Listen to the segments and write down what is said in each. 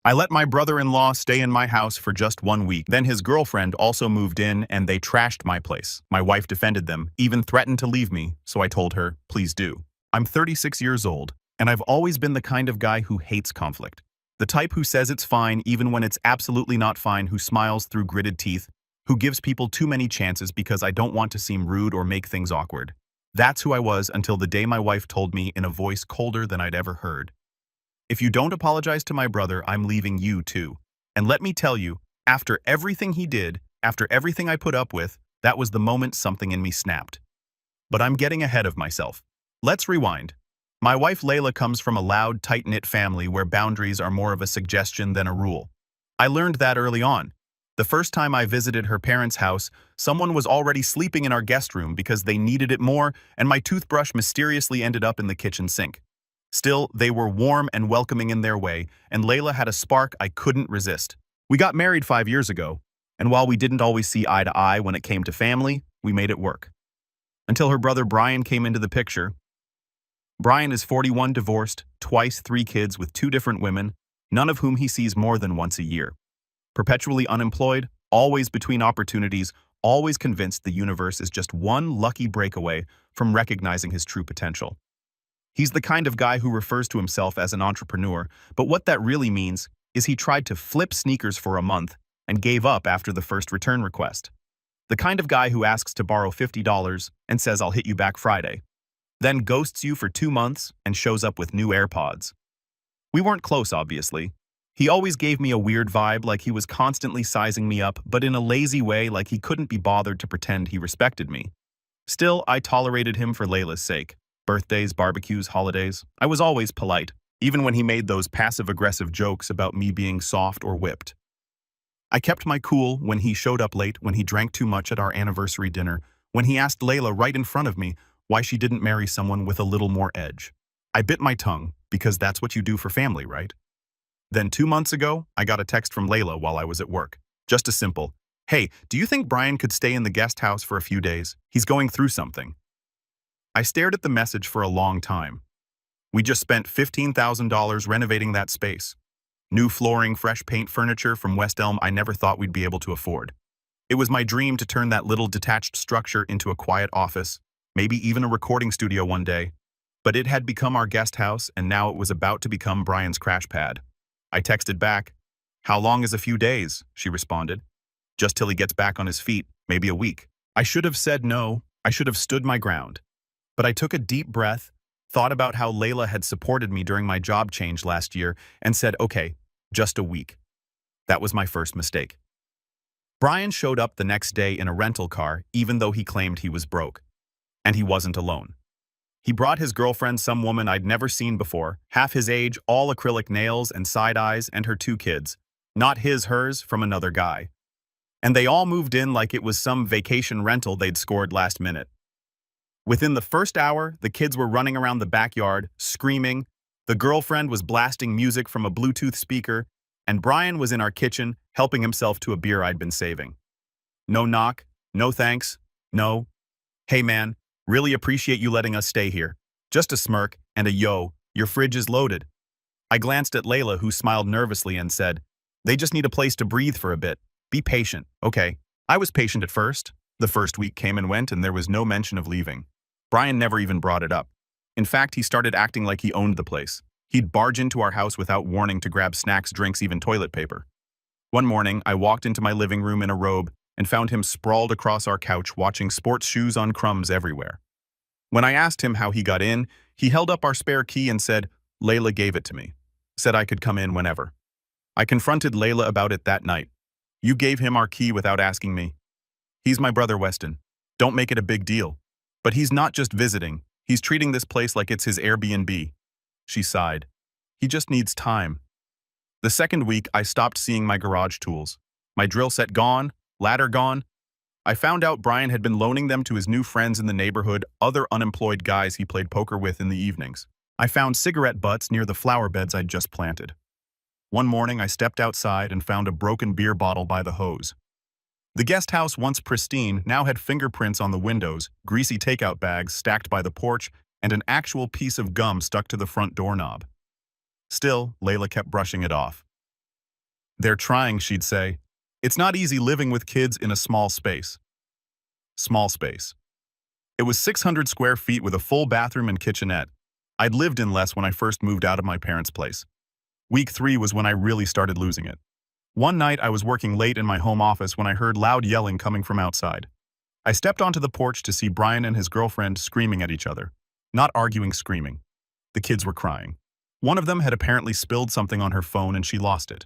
I let my brother-in-law stay in my house for just 1 week. Then his girlfriend also moved in and they trashed my place. My wife defended them, even threatened to leave me, so I told her, please do. I'm 36 years old, and I've always been the kind of guy who hates conflict. The type who says it's fine even when it's absolutely not fine, who smiles through gritted teeth, who gives people too many chances because I don't want to seem rude or make things awkward. That's who I was until the day my wife told me in a voice colder than I'd ever heard, if you don't apologize to my brother, I'm leaving you too. And let me tell you, after everything he did, after everything I put up with, that was the moment something in me snapped. But I'm getting ahead of myself. Let's rewind. My wife Layla comes from a loud, tight-knit family where boundaries are more of a suggestion than a rule. I learned that early on. The first time I visited her parents' house, someone was already sleeping in our guest room because they needed it more, and my toothbrush mysteriously ended up in the kitchen sink. Still, they were warm and welcoming in their way, and Layla had a spark I couldn't resist. We got married 5 years ago, and while we didn't always see eye to eye when it came to family, we made it work. Until her brother Brian came into the picture. Brian is 41, divorced, twice, 3 kids with 2 different women, none of whom he sees more than once a year. Perpetually unemployed, always between opportunities, always convinced the universe is just one lucky breakaway from recognizing his true potential. He's the kind of guy who refers to himself as an entrepreneur, but what that really means is he tried to flip sneakers for a month and gave up after the first return request. The kind of guy who asks to borrow $50 and says I'll hit you back Friday, then ghosts you for 2 months and shows up with new AirPods. We weren't close, obviously. He always gave me a weird vibe, like he was constantly sizing me up, but in a lazy way, like he couldn't be bothered to pretend he respected me. Still, I tolerated him for Layla's sake. Birthdays, barbecues, holidays. I was always polite, even when he made those passive-aggressive jokes about me being soft or whipped. I kept my cool when he showed up late, when he drank too much at our anniversary dinner, when he asked Layla right in front of me why she didn't marry someone with a little more edge. I bit my tongue, because that's what you do for family, right? Then 2 months ago, I got a text from Layla while I was at work. Just a simple, hey, do you think Brian could stay in the guest house for a few days? He's going through something. I stared at the message for a long time. We just spent $15,000 renovating that space. New flooring, fresh paint, furniture from West Elm I never thought we'd be able to afford. It was my dream to turn that little detached structure into a quiet office, maybe even a recording studio one day. But it had become our guest house, and now it was about to become Brian's crash pad. I texted back, how long is a few days? She responded. Just till he gets back on his feet, maybe a week. I should have said no. I should have stood my ground. But I took a deep breath, thought about how Layla had supported me during my job change last year, and said, okay, just a week. That was my first mistake. Brian showed up the next day in a rental car, even though he claimed he was broke. And he wasn't alone. He brought his girlfriend, some woman I'd never seen before, half his age, all acrylic nails and side eyes, and her 2 kids. Not his, hers, from another guy. And they all moved in like it was some vacation rental they'd scored last minute. Within the first hour, the kids were running around the backyard, screaming, the girlfriend was blasting music from a Bluetooth speaker, and Brian was in our kitchen, helping himself to a beer I'd been saving. No knock, no thanks, no, hey man, really appreciate you letting us stay here. Just a smirk and a yo, your fridge is loaded. I glanced at Layla, who smiled nervously and said, they just need a place to breathe for a bit. Be patient, okay? I was patient at first. The first week came and went, and there was no mention of leaving. Brian never even brought it up. In fact, he started acting like he owned the place. He'd barge into our house without warning to grab snacks, drinks, even toilet paper. One morning, I walked into my living room in a robe and found him sprawled across our couch watching sports shoes on crumbs everywhere. When I asked him how he got in, he held up our spare key and said, Layla gave it to me. Said I could come in whenever. I confronted Layla about it that night. You gave him our key without asking me. He's my brother, Weston. Don't make it a big deal. But he's not just visiting. He's treating this place like it's his Airbnb. She sighed. He just needs time. The second week, I stopped seeing my garage tools. My drill set gone, ladder gone. I found out Brian had been loaning them to his new friends in the neighborhood, other unemployed guys he played poker with in the evenings. I found cigarette butts near the flower beds I'd just planted. One morning, I stepped outside and found a broken beer bottle by the hose. The guest house, once pristine, now had fingerprints on the windows, greasy takeout bags stacked by the porch, and an actual piece of gum stuck to the front doorknob. Still, Layla kept brushing it off. They're trying, she'd say. It's not easy living with kids in a small space. Small space. It was 600 square feet with a full bathroom and kitchenette. I'd lived in less when I first moved out of my parents' place. Week 3 was when I really started losing it. One night I was working late in my home office when I heard loud yelling coming from outside. I stepped onto the porch to see Brian and his girlfriend screaming at each other. Not arguing, screaming. The kids were crying. One of them had apparently spilled something on her phone and she lost it.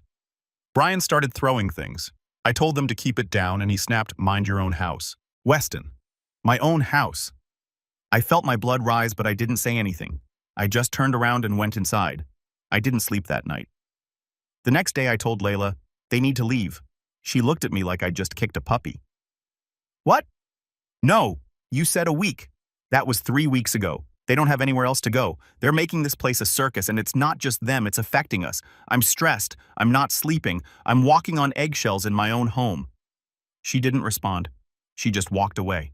Brian started throwing things. I told them to keep it down and he snapped, "Mind your own house." Weston. My own house. I felt my blood rise, but I didn't say anything. I just turned around and went inside. I didn't sleep that night. The next day I told Layla, "They need to leave." She looked at me like I'd just kicked a puppy. "What?" "No, you said a week. That was 3 weeks ago. They don't have anywhere else to go. They're making this place a circus, and it's not just them, it's affecting us. I'm stressed. I'm not sleeping. I'm walking on eggshells in my own home." She didn't respond. She just walked away.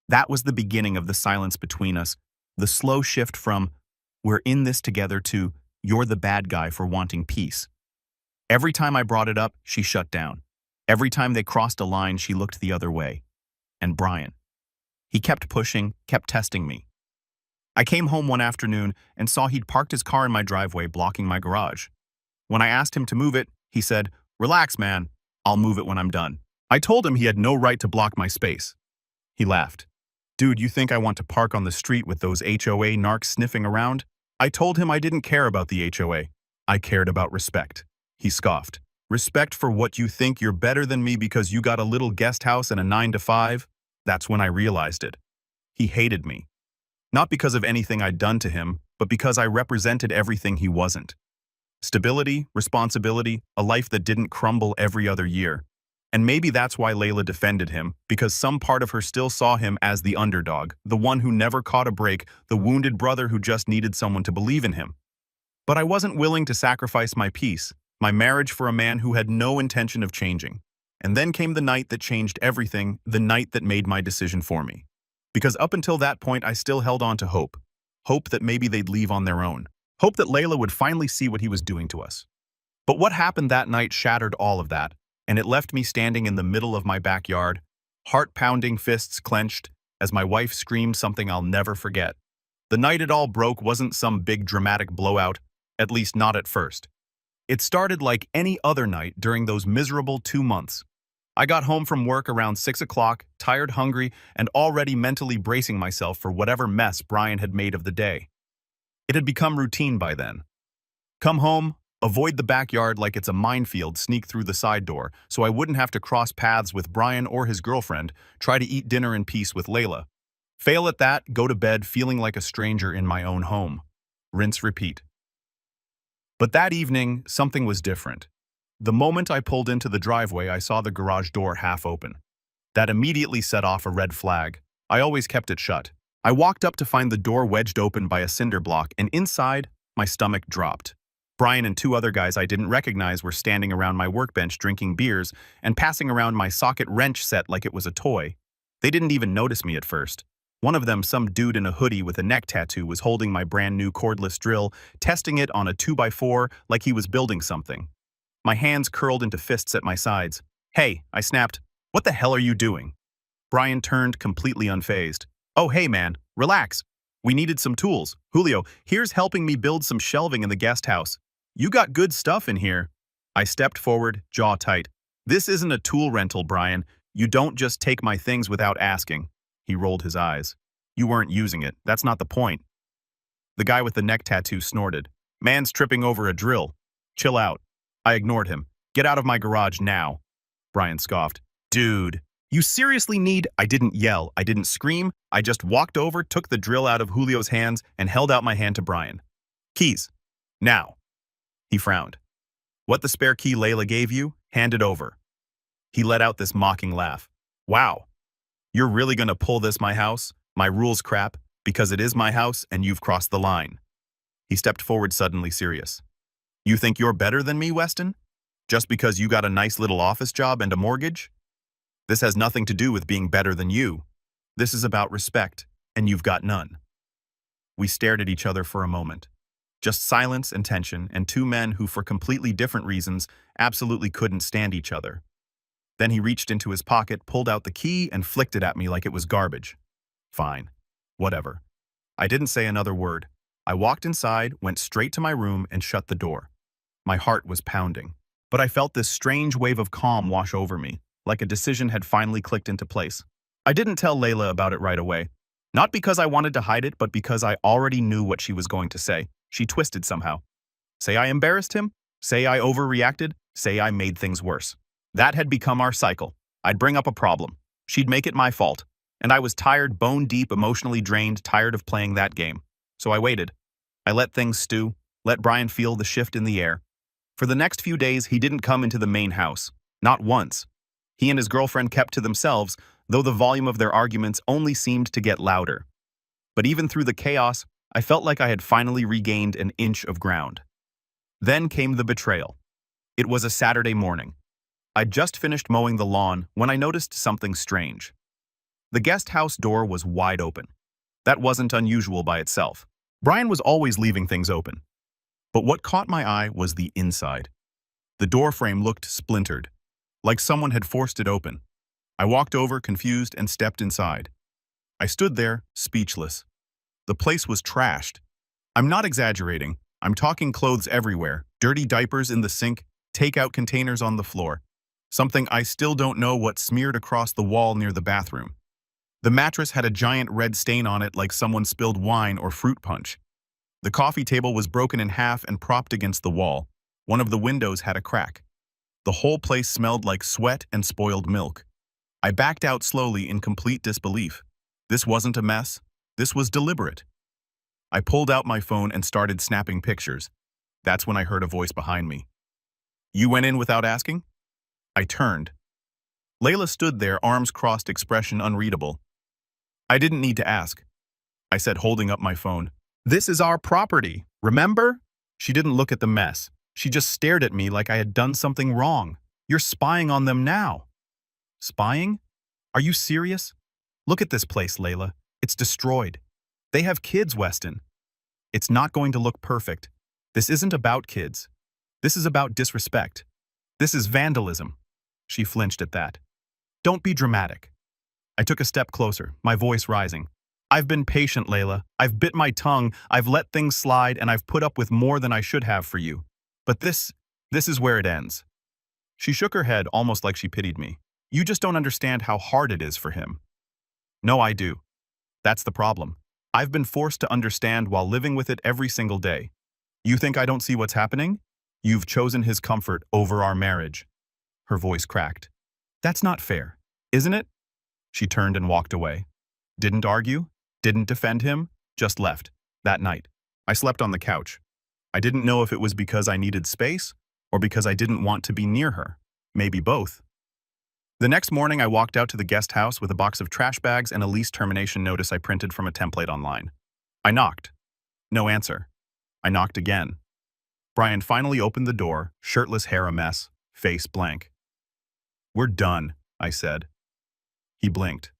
That was the beginning of the silence between us, the slow shift from, "We're in this together," to, "You're the bad guy for wanting peace." Every time I brought it up, she shut down. Every time they crossed a line, she looked the other way. And Brian. He kept pushing, kept testing me. I came home one afternoon and saw he'd parked his car in my driveway, blocking my garage. When I asked him to move it, he said, "Relax, man. I'll move it when I'm done." I told him he had no right to block my space. He laughed. "Dude, you think I want to park on the street with those HOA narcs sniffing around?" I told him I didn't care about the HOA. I cared about respect. He scoffed. "Respect for what you think you're better than me because you got a little guest house and a 9 to 5? That's when I realized it. He hated me. Not because of anything I'd done to him, but because I represented everything he wasn't. Stability, responsibility, a life that didn't crumble every other year. And maybe that's why Layla defended him, because some part of her still saw him as the underdog, the one who never caught a break, the wounded brother who just needed someone to believe in him. But I wasn't willing to sacrifice my peace, my marriage, for a man who had no intention of changing. And then came the night that changed everything, the night that made my decision for me. Because up until that point, I still held on to hope. Hope that maybe they'd leave on their own. Hope that Layla would finally see what he was doing to us. But what happened that night shattered all of that, and it left me standing in the middle of my backyard, heart-pounding, fists clenched, as my wife screamed something I'll never forget. The night it all broke wasn't some big dramatic blowout, at least not at first. It started like any other night during those miserable 2 months. I got home from work around 6 o'clock, tired, hungry, and already mentally bracing myself for whatever mess Brian had made of the day. It had become routine by then. Come home, avoid the backyard like it's a minefield, sneak through the side door so I wouldn't have to cross paths with Brian or his girlfriend, try to eat dinner in peace with Layla. Fail at that, go to bed feeling like a stranger in my own home. Rinse, repeat. But that evening, something was different. The moment I pulled into the driveway, I saw the garage door half open. That immediately set off a red flag. I always kept it shut. I walked up to find the door wedged open by a cinder block, and inside, my stomach dropped. Brian and 2 other guys I didn't recognize were standing around my workbench drinking beers and passing around my socket wrench set like it was a toy. They didn't even notice me at first. One of them, some dude in a hoodie with a neck tattoo, was holding my brand new cordless drill, testing it on a 2x4 like he was building something. My hands curled into fists at my sides. "Hey," I snapped. "What the hell are you doing?" Brian turned completely unfazed. "Oh, hey man, relax. We needed some tools. Julio, here's helping me build some shelving in the guest house. You got good stuff in here." I stepped forward, jaw tight. "This isn't a tool rental, Brian. You don't just take my things without asking." He rolled his eyes. "You weren't using it. That's not the point." The guy with the neck tattoo snorted. "Man's tripping over a drill. Chill out." I ignored him. "Get out of my garage now." Brian scoffed. "Dude, you seriously need—" I didn't yell, I didn't scream, I just walked over, took the drill out of Julio's hands, and held out my hand to Brian. "Keys. Now." He frowned. "What the spare key Layla gave you? Hand it over." He let out this mocking laugh. "Wow. You're really gonna pull this my house, my rules crap, because it is my house and you've crossed the line." He stepped forward, suddenly serious. "You think you're better than me, Weston? Just because you got a nice little office job and a mortgage? This has nothing to do with being better than you. This is about respect, and you've got none." We stared at each other for a moment. Just silence and tension, and two men who, for completely different reasons, absolutely couldn't stand each other. Then he reached into his pocket, pulled out the key, and flicked it at me like it was garbage. Fine. Whatever. I didn't say another word. I walked inside, went straight to my room, and shut the door. My heart was pounding. But I felt this strange wave of calm wash over me, like a decision had finally clicked into place. I didn't tell Layla about it right away. Not because I wanted to hide it, but because I already knew what she was going to say. She twisted somehow. Say I embarrassed him? Say I overreacted? Say I made things worse. That had become our cycle. I'd bring up a problem. She'd make it my fault. And I was tired, bone deep, emotionally drained, tired of playing that game. So I waited. I let things stew, let Brian feel the shift in the air. For the next few days, he didn't come into the main house. Not once. He and his girlfriend kept to themselves, though the volume of their arguments only seemed to get louder. But even through the chaos, I felt like I had finally regained an inch of ground. Then came the betrayal. It was a Saturday morning. I'd just finished mowing the lawn when I noticed something strange. The guest house door was wide open. That wasn't unusual by itself. Brian was always leaving things open. But what caught my eye was the inside. The door frame looked splintered, like someone had forced it open. I walked over, confused, and stepped inside. I stood there, speechless. The place was trashed. I'm not exaggerating. I'm talking clothes everywhere, dirty diapers in the sink, takeout containers on the floor. Something I still don't know what smeared across the wall near the bathroom. The mattress had a giant red stain on it like someone spilled wine or fruit punch. The coffee table was broken in half and propped against the wall. One of the windows had a crack. The whole place smelled like sweat and spoiled milk. I backed out slowly in complete disbelief. This wasn't a mess. This was deliberate. I pulled out my phone and started snapping pictures. That's when I heard a voice behind me. You went in without asking? I turned. Layla stood there, arms crossed, expression unreadable. I didn't need to ask, I said, holding up my phone. This is our property, remember? She didn't look at the mess. She just stared at me like I had done something wrong. You're spying on them now. Spying? Are you serious? Look at this place, Layla. It's destroyed. They have kids, Weston. It's not going to look perfect. This isn't about kids. This is about disrespect. This is vandalism. She flinched at that. Don't be dramatic. I took a step closer, my voice rising. I've been patient, Layla. I've bit my tongue, I've let things slide, and I've put up with more than I should have for you. But this is where it ends. She shook her head almost like she pitied me. You just don't understand how hard it is for him. No, I do. That's the problem. I've been forced to understand while living with it every single day. You think I don't see what's happening? You've chosen his comfort over our marriage. Her voice cracked. That's not fair, isn't it? She turned and walked away. Didn't argue, didn't defend him, just left. That night, I slept on the couch. I didn't know if it was because I needed space or because I didn't want to be near her. Maybe both. The next morning, I walked out to the guest house with a box of trash bags and a lease termination notice I printed from a template online. I knocked. No answer. I knocked again. Brian finally opened the door, shirtless, hair a mess, face blank. We're done, I said. He blinked.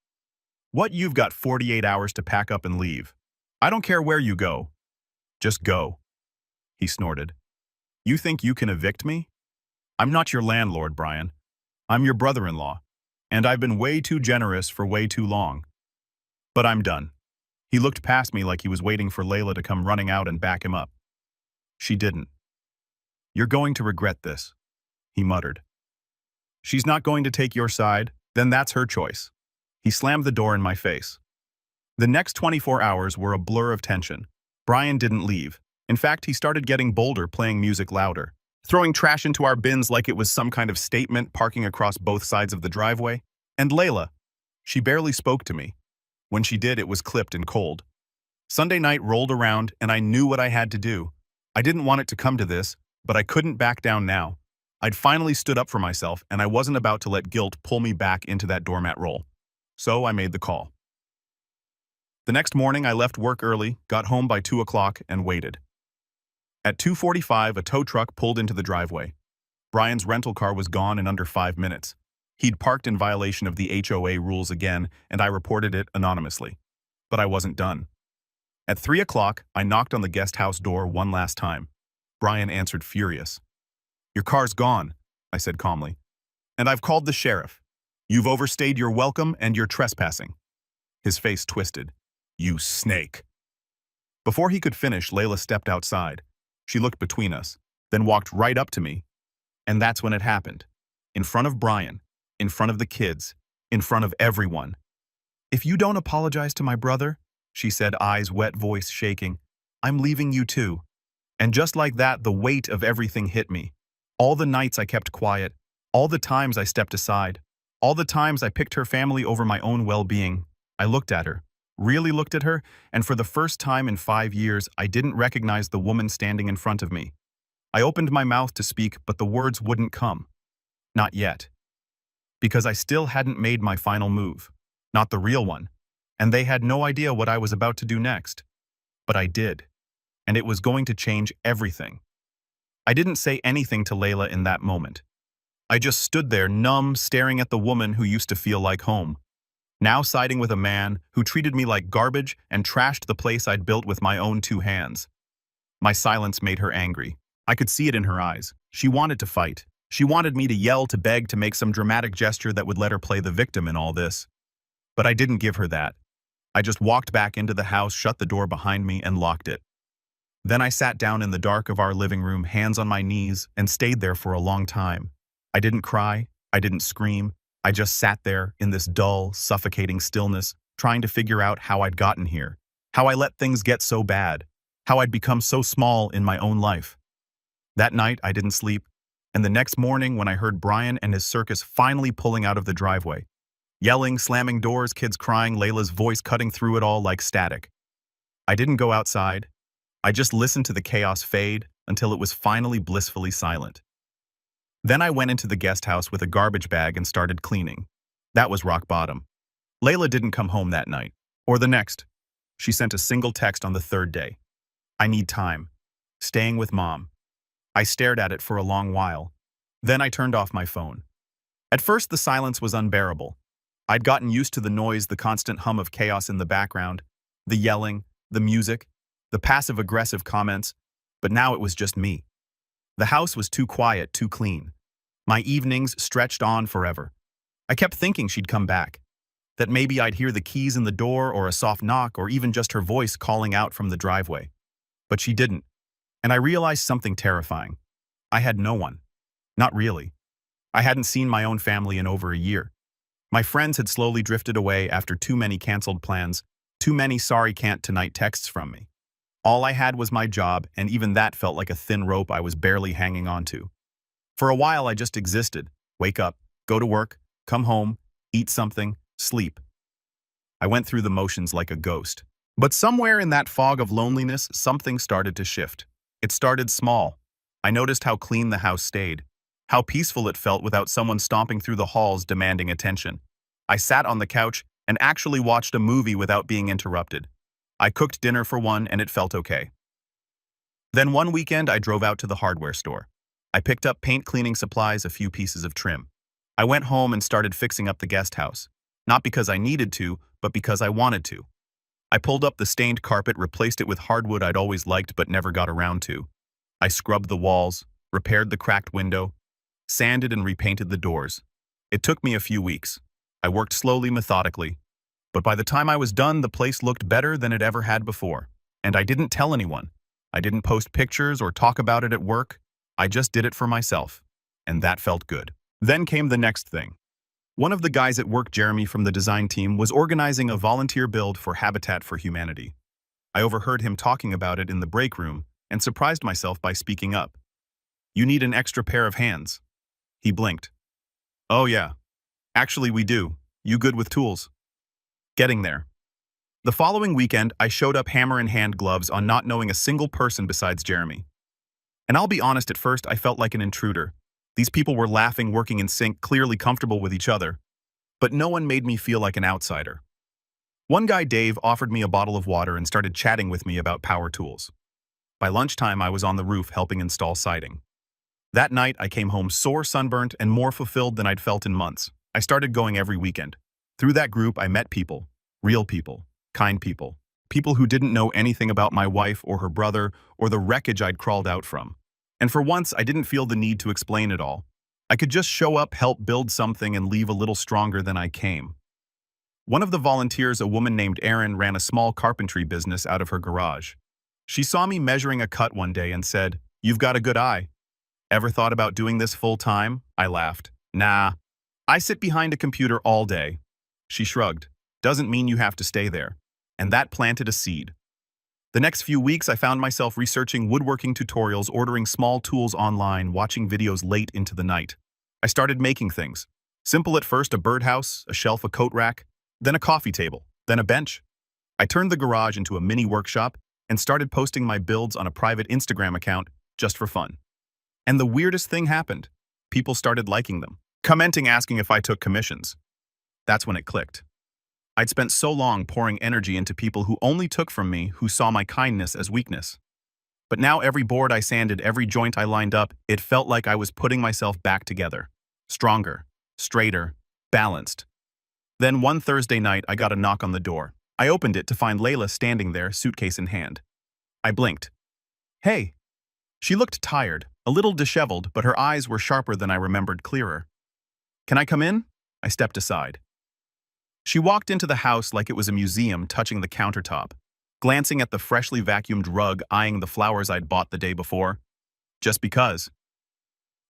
What, you've got 48 hours to pack up and leave. I don't care where you go. Just go. He snorted. You think you can evict me? I'm not your landlord, Brian. I'm your brother-in-law, and I've been way too generous for way too long. But I'm done. He looked past me like he was waiting for Layla to come running out and back him up. She didn't. You're going to regret this, he muttered. She's not going to take your side, then that's her choice. He slammed the door in my face. The next 24 hours were a blur of tension. Brian didn't leave. In fact, he started getting bolder, playing music louder, throwing trash into our bins like it was some kind of statement, parking across both sides of the driveway. And Layla, she barely spoke to me. When she did, it was clipped and cold. Sunday night rolled around, and I knew what I had to do. I didn't want it to come to this, but I couldn't back down now. I'd finally stood up for myself, and I wasn't about to let guilt pull me back into that doormat role. So I made the call. The next morning, I left work early, got home by 2 o'clock, and waited. At 2:45, a tow truck pulled into the driveway. Brian's rental car was gone in under 5 minutes. He'd parked in violation of the HOA rules again, and I reported it anonymously. But I wasn't done. At 3 o'clock, I knocked on the guest house door one last time. Brian answered furious. "Your car's gone," I said calmly. "And I've called the sheriff. You've overstayed your welcome and you're trespassing." His face twisted. "You snake." Before he could finish, Layla stepped outside. She looked between us, then walked right up to me. And that's when it happened. In front of Brian, in front of the kids, in front of everyone. "If you don't apologize to my brother," she said, eyes wet, voice shaking, "I'm leaving you too." And just like that, the weight of everything hit me. All the nights I kept quiet, all the times I stepped aside, all the times I picked her family over my own well-being. I looked at her, really looked at her, and for the first time in 5 years, I didn't recognize the woman standing in front of me. I opened my mouth to speak, but the words wouldn't come. Not yet. Because I still hadn't made my final move. Not the real one. And they had no idea what I was about to do next. But I did. And it was going to change everything. I didn't say anything to Layla in that moment. I just stood there, numb, staring at the woman who used to feel like home. Now siding with a man who treated me like garbage and trashed the place I'd built with my own 2 hands. My silence made her angry. I could see it in her eyes. She wanted to fight. She wanted me to yell, to beg, to make some dramatic gesture that would let her play the victim in all this. But I didn't give her that. I just walked back into the house, shut the door behind me, and locked it. Then I sat down in the dark of our living room, hands on my knees, and stayed there for a long time. I didn't cry. I didn't scream. I just sat there in this dull, suffocating stillness, trying to figure out how I'd gotten here, how I let things get so bad, how I'd become so small in my own life. That night, I didn't sleep, and the next morning when I heard Brian and his circus finally pulling out of the driveway, yelling, slamming doors, kids crying, Layla's voice cutting through it all like static. I didn't go outside. I just listened to the chaos fade until it was finally blissfully silent. Then I went into the guest house with a garbage bag and started cleaning. That was rock bottom. Layla didn't come home that night, or the next. She sent a single text on the 3rd day. "I need time. Staying with Mom." I stared at it for a long while. Then I turned off my phone. At first, the silence was unbearable. I'd gotten used to the noise, the constant hum of chaos in the background, the yelling, the music, the passive-aggressive comments, but now it was just me. The house was too quiet, too clean. My evenings stretched on forever. I kept thinking she'd come back, that maybe I'd hear the keys in the door or a soft knock or even just her voice calling out from the driveway. But she didn't, and I realized something terrifying. I had no one. Not really. I hadn't seen my own family in over a year. My friends had slowly drifted away after too many canceled plans, too many sorry can't tonight texts from me. All I had was my job, and even that felt like a thin rope I was barely hanging on to. For a while, I just existed. Wake up, go to work, come home, eat something, sleep. I went through the motions like a ghost. But somewhere in that fog of loneliness, something started to shift. It started small. I noticed how clean the house stayed, how peaceful it felt without someone stomping through the halls demanding attention. I sat on the couch and actually watched a movie without being interrupted. I cooked dinner for one, and it felt okay. Then one weekend, I drove out to the hardware store. I picked up paint cleaning supplies, a few pieces of trim. I went home and started fixing up the guest house. Not because I needed to, but because I wanted to. I pulled up the stained carpet, replaced it with hardwood I'd always liked but never got around to. I scrubbed the walls, repaired the cracked window, sanded and repainted the doors. It took me a few weeks. I worked slowly, methodically. But by the time I was done, the place looked better than it ever had before. And I didn't tell anyone. I didn't post pictures or talk about it at work. I just did it for myself. And that felt good. Then came the next thing. One of the guys at work, Jeremy from the design team, was organizing a volunteer build for Habitat for Humanity. I overheard him talking about it in the break room and surprised myself by speaking up. "You need an extra pair of hands." He blinked. "Oh yeah. Actually, we do. You good with tools?" Getting there. The following weekend, I showed up hammer-in-hand, gloves on, not knowing a single person besides Jeremy. And I'll be honest, at first I felt like an intruder. These people were laughing, working in sync, clearly comfortable with each other. But no one made me feel like an outsider. One guy, Dave, offered me a bottle of water and started chatting with me about power tools. By lunchtime, I was on the roof helping install siding. That night, I came home sore, sunburnt, and more fulfilled than I'd felt in months. I started going every weekend. Through that group, I met people, real people, kind people, People who didn't know anything about my wife or her brother or the wreckage I'd crawled out from. And for once, I didn't feel the need to explain it all. I could just show up, help build something, and leave a little stronger than I came. One of the volunteers, a woman named Erin, ran a small carpentry business out of her garage. She saw me measuring a cut one day and said, "You've got a good eye. Ever thought about doing this full time?" I laughed. "Nah, I sit behind a computer all day." She shrugged. "Doesn't mean you have to stay there." And that planted a seed. The next few weeks, I found myself researching woodworking tutorials, ordering small tools online, watching videos late into the night. I started making things. Simple at first: a birdhouse, a shelf, a coat rack, then a coffee table, then a bench. I turned the garage into a mini workshop and started posting my builds on a private Instagram account just for fun. And the weirdest thing happened. People started liking them, commenting, asking if I took commissions. That's when it clicked. I'd spent so long pouring energy into people who only took from me, who saw my kindness as weakness. But now every board I sanded, every joint I lined up, it felt like I was putting myself back together. Stronger, straighter, balanced. Then one Thursday night, I got a knock on the door. I opened it to find Layla standing there, suitcase in hand. I blinked. "Hey." She looked tired, a little disheveled, but her eyes were sharper than I remembered, clearer. "Can I come in?" I stepped aside. She walked into the house like it was a museum, touching the countertop, glancing at the freshly vacuumed rug, eyeing the flowers I'd bought the day before. "Just because."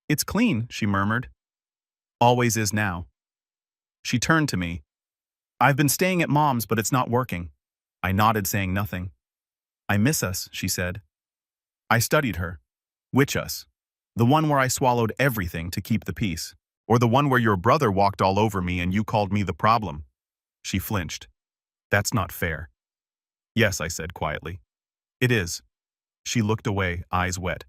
"It's clean," she murmured. "Always is now." She turned to me. "I've been staying at Mom's, but it's not working." I nodded, saying nothing. "I miss us," she said. I studied her. "Which us? The one where I swallowed everything to keep the peace? Or the one where your brother walked all over me and you called me the problem?" She flinched. "That's not fair." "Yes," I said quietly. "It is." She looked away, eyes wet.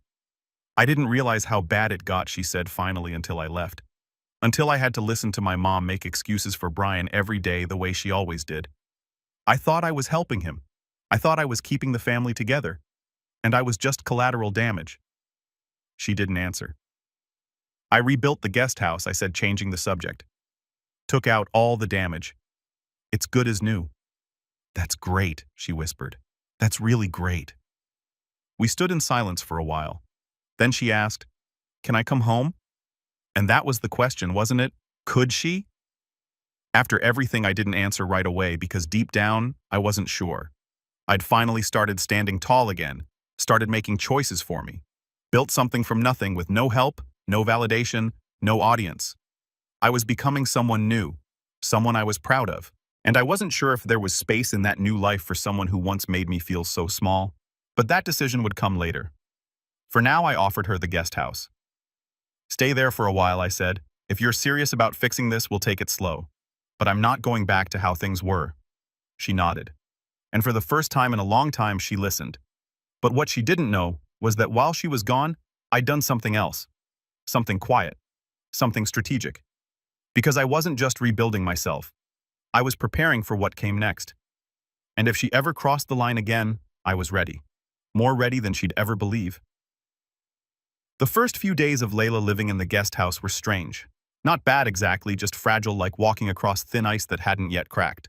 "I didn't realize how bad it got," she said finally, "until I left. Until I had to listen to my mom make excuses for Brian every day the way she always did. I thought I was helping him. I thought I was keeping the family together. And I was just collateral damage." She didn't answer. "I rebuilt the guest house," I said, changing the subject. "Took out all the damage. It's good as new." "That's great," she whispered. "That's really great." We stood in silence for a while. Then she asked, "Can I come home?" And that was the question, wasn't it? Could she? After everything, I didn't answer right away because deep down, I wasn't sure. I'd finally started standing tall again, started making choices for me. Built something from nothing with no help, no validation, no audience. I was becoming someone new, someone I was proud of. And I wasn't sure if there was space in that new life for someone who once made me feel so small. But that decision would come later. For now, I offered her the guest house. "Stay there for a while," I said. "If you're serious about fixing this, we'll take it slow. But I'm not going back to how things were." She nodded. And for the first time in a long time, she listened. But what she didn't know was that while she was gone, I'd done something else. Something quiet. Something strategic. Because I wasn't just rebuilding myself. I was preparing for what came next. And if she ever crossed the line again, I was ready. More ready than she'd ever believe. The first few days of Layla living in the guest house were strange. Not bad exactly, just fragile, like walking across thin ice that hadn't yet cracked.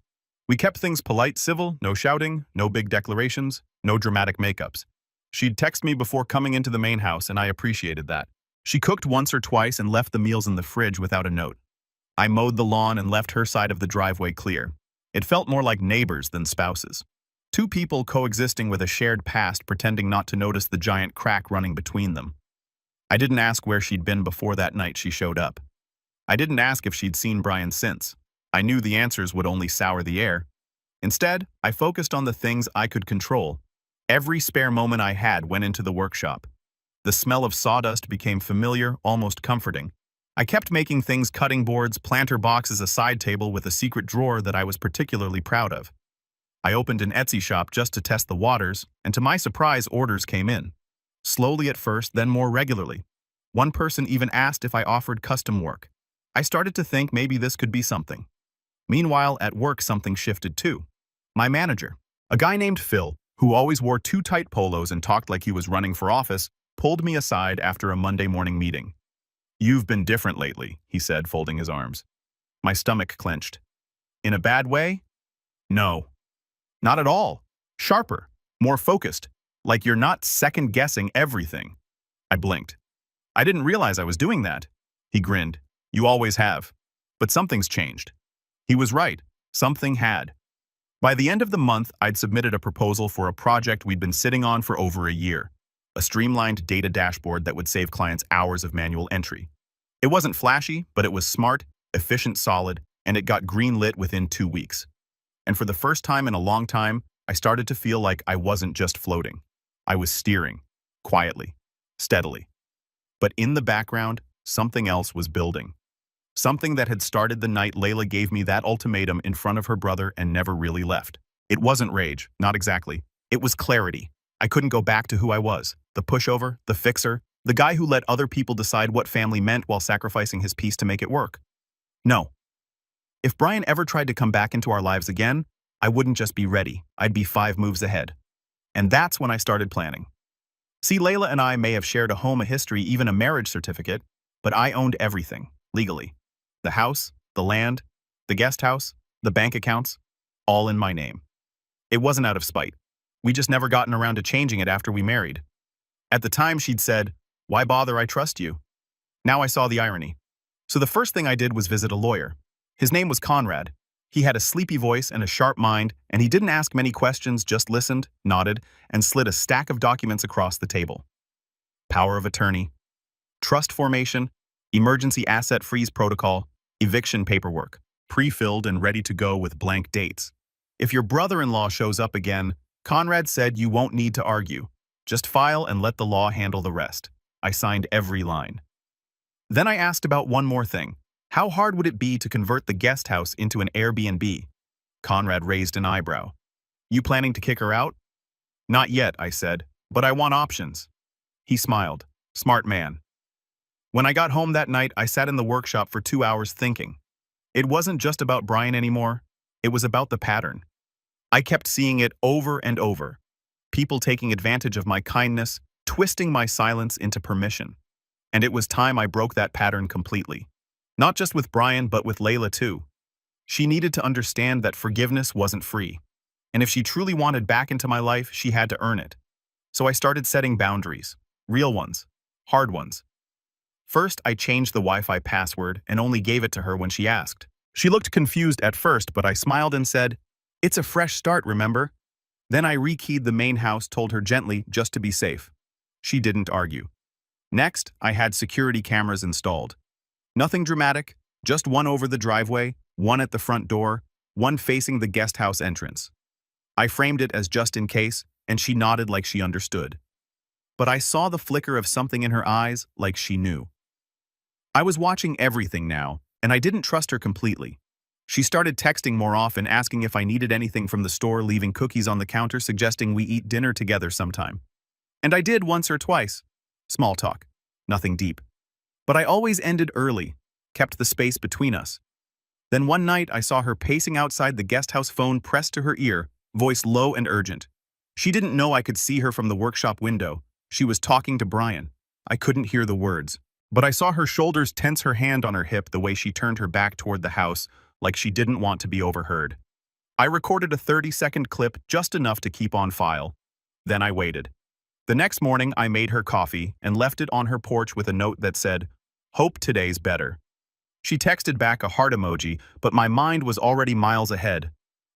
We kept things polite, civil, no shouting, no big declarations, no dramatic makeups. She'd text me before coming into the main house, and I appreciated that. She cooked once or twice and left the meals in the fridge without a note. I mowed the lawn and left her side of the driveway clear. It felt more like neighbors than spouses. Two people coexisting with a shared past, pretending not to notice the giant crack running between them. I didn't ask where she'd been before that night she showed up. I didn't ask if she'd seen Brian since. I knew the answers would only sour the air. Instead, I focused on the things I could control. Every spare moment I had went into the workshop. The smell of sawdust became familiar, almost comforting. I kept making things: cutting boards, planter boxes, a side table with a secret drawer that I was particularly proud of. I opened an Etsy shop just to test the waters, and to my surprise, orders came in. Slowly at first, then more regularly. One person even asked if I offered custom work. I started to think maybe this could be something. Meanwhile, at work, something shifted too. My manager, a guy named Phil, who always wore too tight polos and talked like he was running for office, pulled me aside after a Monday morning meeting. "You've been different lately," he said, folding his arms. My stomach clenched. "In a bad way?" "No. Not at all." Sharper, more focused, like you're not second-guessing everything. I blinked. I didn't realize I was doing that. He grinned. You always have. But something's changed. He was right. Something had. By the end of the month, I'd submitted a proposal for a project we'd been sitting on for over a year. A streamlined data dashboard that would save clients hours of manual entry. It wasn't flashy, but it was smart, efficient, solid, and it got green-lit within 2 weeks. And for the first time in a long time, I started to feel like I wasn't just floating. I was steering, quietly, steadily. But in the background, something else was building. Something that had started the night Layla gave me that ultimatum in front of her brother and never really left. It wasn't rage, not exactly. It was clarity. I couldn't go back to who I was. The pushover, the fixer, the guy who let other people decide what family meant while sacrificing his peace to make it work. No. If Brian ever tried to come back into our lives again, I wouldn't just be ready. I'd be 5 moves ahead. And that's when I started planning. See, Layla and I may have shared a home, a history, even a marriage certificate, but I owned everything, legally. The house, the land, the guest house, the bank accounts, all in my name. It wasn't out of spite. We just never gotten around to changing it after we married. At the time, she'd said, "Why bother, I trust you." Now I saw the irony. So the first thing I did was visit a lawyer. His name was Conrad. He had a sleepy voice and a sharp mind, and he didn't ask many questions, just listened, nodded, and slid a stack of documents across the table. Power of attorney, trust formation, emergency asset freeze protocol, eviction paperwork, pre-filled and ready to go with blank dates. If your brother-in-law shows up again, Conrad said you won't need to argue. Just file and let the law handle the rest. I signed every line. Then I asked about one more thing. How hard would it be to convert the guest house into an Airbnb? Conrad raised an eyebrow. You planning to kick her out? Not yet, I said, but I want options. He smiled. Smart man. When I got home that night, I sat in the workshop for 2 hours thinking. It wasn't just about Brian anymore. It was about the pattern. I kept seeing it over and over. People taking advantage of my kindness, twisting my silence into permission. And it was time I broke that pattern completely. Not just with Brian, but with Layla too. She needed to understand that forgiveness wasn't free. And if she truly wanted back into my life, she had to earn it. So I started setting boundaries. Real ones. Hard ones. First, I changed the Wi-Fi password and only gave it to her when she asked. She looked confused at first, but I smiled and said, "It's a fresh start, remember?" Then I rekeyed the main house, told her gently, just to be safe. She didn't argue. Next, I had security cameras installed. Nothing dramatic, just one over the driveway, one at the front door, one facing the guest house entrance. I framed it as just in case, and she nodded like she understood. But I saw the flicker of something in her eyes, like she knew. I was watching everything now, and I didn't trust her completely. She started texting more often, asking if I needed anything from the store, leaving cookies on the counter, suggesting we eat dinner together sometime. And I did once or twice. Small talk. Nothing deep. But I always ended early, kept the space between us. Then one night I saw her pacing outside the guest house, phone pressed to her ear, voice low and urgent. She didn't know I could see her from the workshop window. She was talking to Brian. I couldn't hear the words. But I saw her shoulders tense, her hand on her hip, the way she turned her back toward the house, like she didn't want to be overheard. I recorded a 30-second clip, just enough to keep on file. Then I waited. The next morning, I made her coffee and left it on her porch with a note that said, "Hope today's better." She texted back a heart emoji, but my mind was already miles ahead.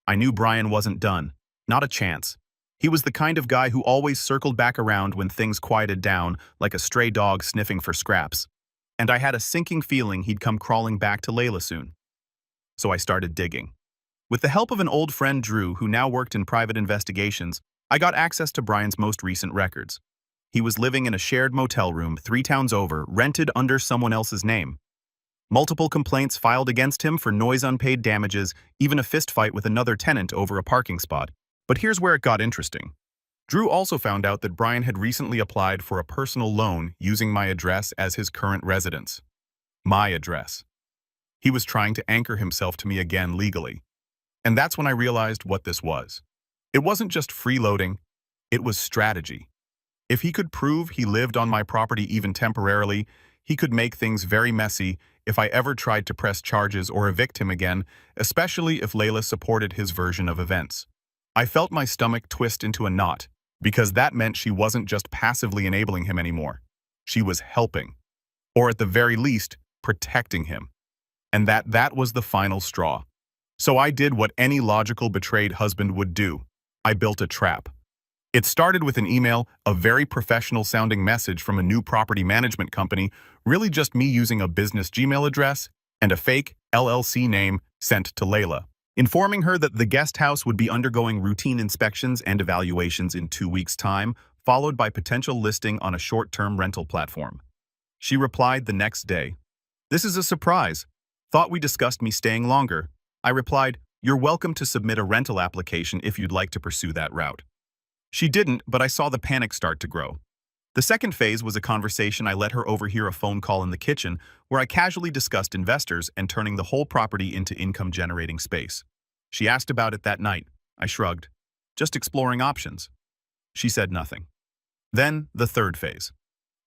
I knew Brian wasn't done. Not a chance. He was the kind of guy who always circled back around when things quieted down, like a stray dog sniffing for scraps. And I had a sinking feeling he'd come crawling back to Layla soon. So I started digging. With the help of an old friend, Drew, who now worked in private investigations, I got access to Brian's most recent records. He was living in a shared motel room 3 towns over, rented under someone else's name. Multiple complaints filed against him for noise, unpaid damages, even a fistfight with another tenant over a parking spot. But here's where it got interesting. Drew also found out that Brian had recently applied for a personal loan using my address as his current residence. My address. He was trying to anchor himself to me again legally. And that's when I realized what this was. It wasn't just freeloading, it was strategy. If he could prove he lived on my property even temporarily, he could make things very messy if I ever tried to press charges or evict him again, especially if Layla supported his version of events. I felt my stomach twist into a knot, because that meant she wasn't just passively enabling him anymore. She was helping, or at the very least, protecting him. And that was the final straw. So I did what any logical betrayed husband would do. I built a trap. It started with an email, a very professional-sounding message from a new property management company, really just me using a business Gmail address and a fake LLC name sent to Layla, informing her that the guest house would be undergoing routine inspections and evaluations in 2 weeks' time, followed by potential listing on a short-term rental platform. She replied the next day, "This is a surprise. Thought we discussed me staying longer." I replied, "You're welcome to submit a rental application if you'd like to pursue that route." She didn't, but I saw the panic start to grow. The second phase was a conversation I let her overhear a phone call in the kitchen where I casually discussed investors and turning the whole property into income-generating space. She asked about it that night. I shrugged. Just exploring options. She said nothing. Then, the third phase.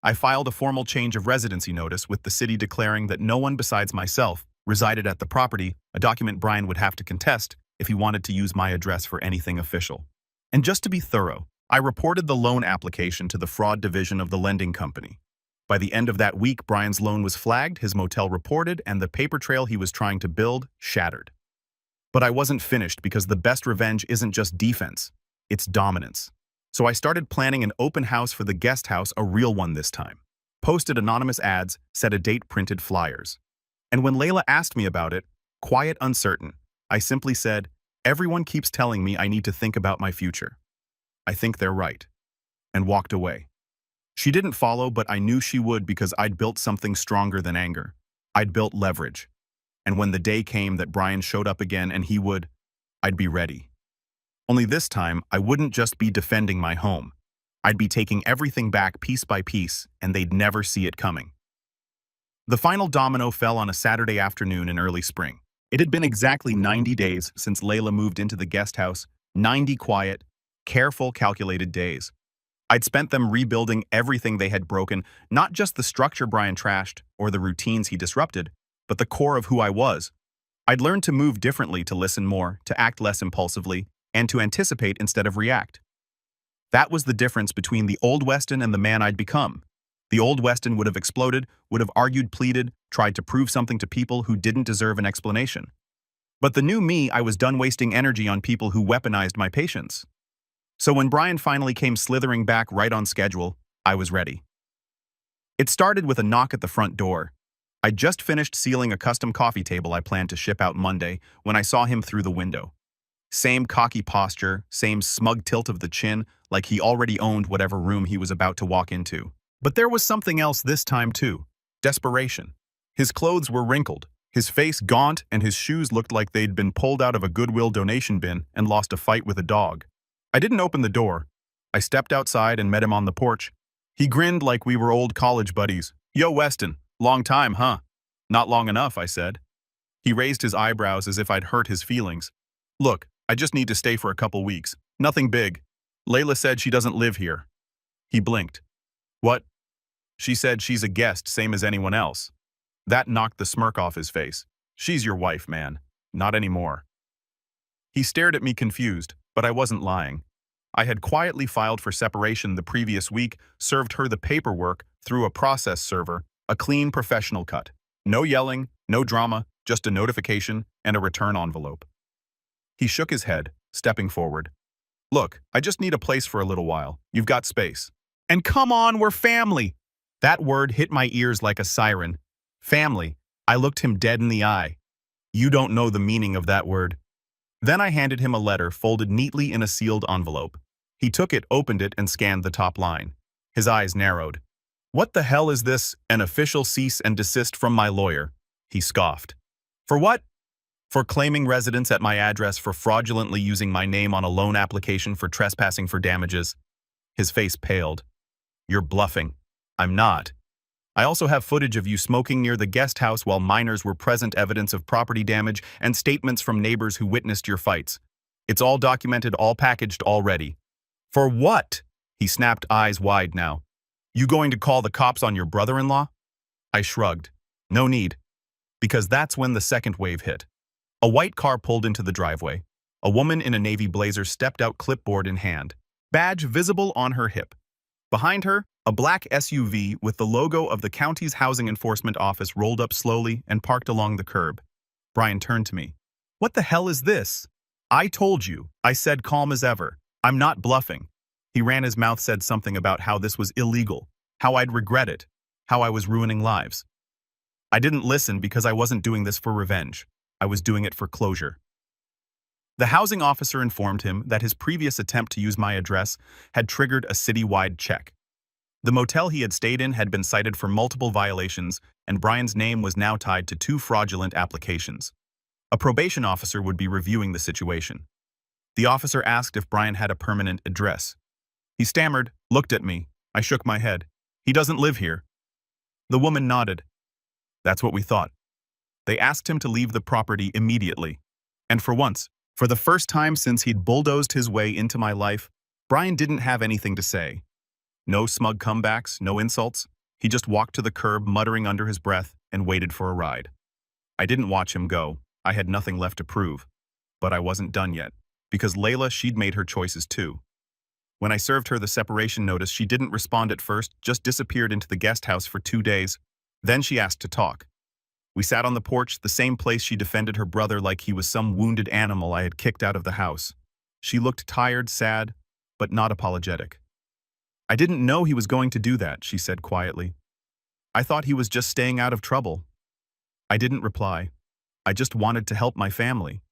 I filed a formal change of residency notice with the city declaring that no one besides myself resided at the property, a document Brian would have to contest if he wanted to use my address for anything official. And just to be thorough, I reported the loan application to the fraud division of the lending company. By the end of that week, Brian's loan was flagged, his motel reported, and the paper trail he was trying to build shattered. But I wasn't finished because the best revenge isn't just defense, it's dominance. So I started planning an open house for the guest house, a real one this time. Posted anonymous ads, set a date, printed flyers. And when Layla asked me about it, quiet, uncertain, I simply said, "Everyone keeps telling me I need to think about my future. I think they're right," and walked away. She didn't follow, but I knew she would because I'd built something stronger than anger. I'd built leverage. And when the day came that Brian showed up again and I'd be ready. Only this time, I wouldn't just be defending my home. I'd be taking everything back piece by piece, and they'd never see it coming. The final domino fell on a Saturday afternoon in early spring. It had been exactly 90 days since Layla moved into the guest house, 90 quiet, careful, calculated days. I'd spent them rebuilding everything they had broken, not just the structure Brian trashed or the routines he disrupted, but the core of who I was. I'd learned to move differently, to listen more, to act less impulsively, and to anticipate instead of react. That was the difference between the old Weston and the man I'd become. The old Weston would have exploded, would have argued, pleaded, tried to prove something to people who didn't deserve an explanation. But the new me, I was done wasting energy on people who weaponized my patience. So when Brian finally came slithering back right on schedule, I was ready. It started with a knock at the front door. I'd just finished sealing a custom coffee table I planned to ship out Monday when I saw him through the window. Same cocky posture, same smug tilt of the chin, like he already owned whatever room he was about to walk into. But there was something else this time too. Desperation. His clothes were wrinkled, his face gaunt, and his shoes looked like they'd been pulled out of a Goodwill donation bin and lost a fight with a dog. I didn't open the door. I stepped outside and met him on the porch. He grinned like we were old college buddies. "Yo, Weston, long time, huh?" "Not long enough," I said. He raised his eyebrows as if I'd hurt his feelings. "Look, I just need to stay for a couple weeks. Nothing big. Layla said she doesn't live here." He blinked. "What?" "She said she's a guest, same as anyone else." That knocked the smirk off his face. "She's your wife, man. Not anymore." He stared at me confused, but I wasn't lying. I had quietly filed for separation the previous week, served her the paperwork through a process server, a clean professional cut. No yelling, no drama, just a notification and a return envelope. He shook his head, stepping forward. "Look, I just need a place for a little while. You've got space." "And come on, we're family." That word hit my ears like a siren. Family. I looked him dead in the eye. "You don't know the meaning of that word." Then I handed him a letter folded neatly in a sealed envelope. He took it, opened it, and scanned the top line. His eyes narrowed. "What the hell is this? An official cease and desist from my lawyer?" He scoffed. "For what?" "For claiming residence at my address, for fraudulently using my name on a loan application, for trespassing for damages." His face paled. "You're bluffing." "I'm not. I also have footage of you smoking near the guest house while minors were present, evidence of property damage, and statements from neighbors who witnessed your fights. It's all documented, all packaged, all ready." "For what?" He snapped, eyes wide now. "You going to call the cops on your brother-in-law?" I shrugged. "No need." Because that's when the second wave hit. A white car pulled into the driveway. A woman in a navy blazer stepped out, clipboard in hand, badge visible on her hip. Behind her, a black SUV with the logo of the county's housing enforcement office rolled up slowly and parked along the curb. Brian turned to me. "What the hell is this?" "I told you," I said, calm as ever. "I'm not bluffing." He ran his mouth, said something about how this was illegal, how I'd regret it, how I was ruining lives. I didn't listen because I wasn't doing this for revenge. I was doing it for closure. The housing officer informed him that his previous attempt to use my address had triggered a citywide check. The motel he had stayed in had been cited for multiple violations, and Brian's name was now tied to 2 fraudulent applications. A probation officer would be reviewing the situation. The officer asked if Brian had a permanent address. He stammered, looked at me. I shook my head. "He doesn't live here." The woman nodded. "That's what we thought." They asked him to leave the property immediately. And for once, for the first time since he'd bulldozed his way into my life, Brian didn't have anything to say. No smug comebacks, no insults. He just walked to the curb, muttering under his breath, and waited for a ride. I didn't watch him go. I had nothing left to prove. But I wasn't done yet, because Layla, she'd made her choices too. When I served her the separation notice, she didn't respond at first, just disappeared into the guest house for 2 days. Then she asked to talk. We sat on the porch, the same place she defended her brother like he was some wounded animal I had kicked out of the house. She looked tired, sad, but not apologetic. "I didn't know he was going to do that," she said quietly. "I thought he was just staying out of trouble." I didn't reply. I just wanted to help my family.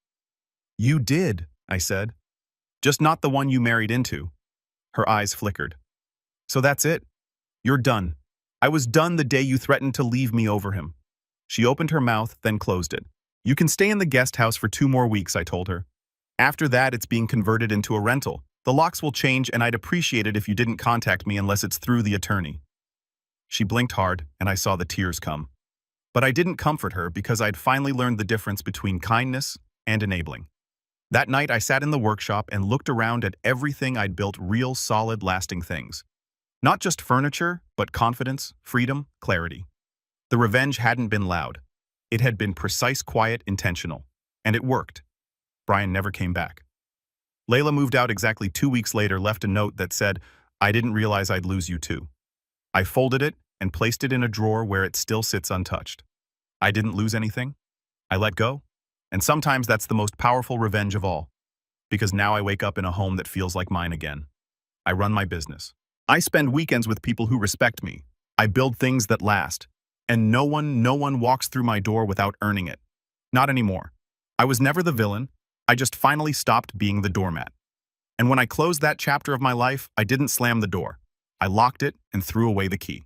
"You did," I said. "Just not the one you married into." Her eyes flickered. "So that's it? You're done." "I was done the day you threatened to leave me over him." She opened her mouth, then closed it. "You can stay in the guest house for 2 more weeks, I told her. "After that, it's being converted into a rental. The locks will change, and I'd appreciate it if you didn't contact me unless it's through the attorney." She blinked hard, and I saw the tears come. But I didn't comfort her because I'd finally learned the difference between kindness and enabling. That night, I sat in the workshop and looked around at everything I'd built, real, solid, lasting things. Not just furniture, but confidence, freedom, clarity. The revenge hadn't been loud. It had been precise, quiet, intentional. And it worked. Brian never came back. Layla moved out exactly 2 weeks later, left a note that said, "I didn't realize I'd lose you too." I folded it and placed it in a drawer where it still sits untouched. I didn't lose anything. I let go. And sometimes that's the most powerful revenge of all. Because now I wake up in a home that feels like mine again. I run my business. I spend weekends with people who respect me. I build things that last. And no one walks through my door without earning it. Not anymore. I was never the villain. I just finally stopped being the doormat. And when I closed that chapter of my life, I didn't slam the door. I locked it and threw away the key.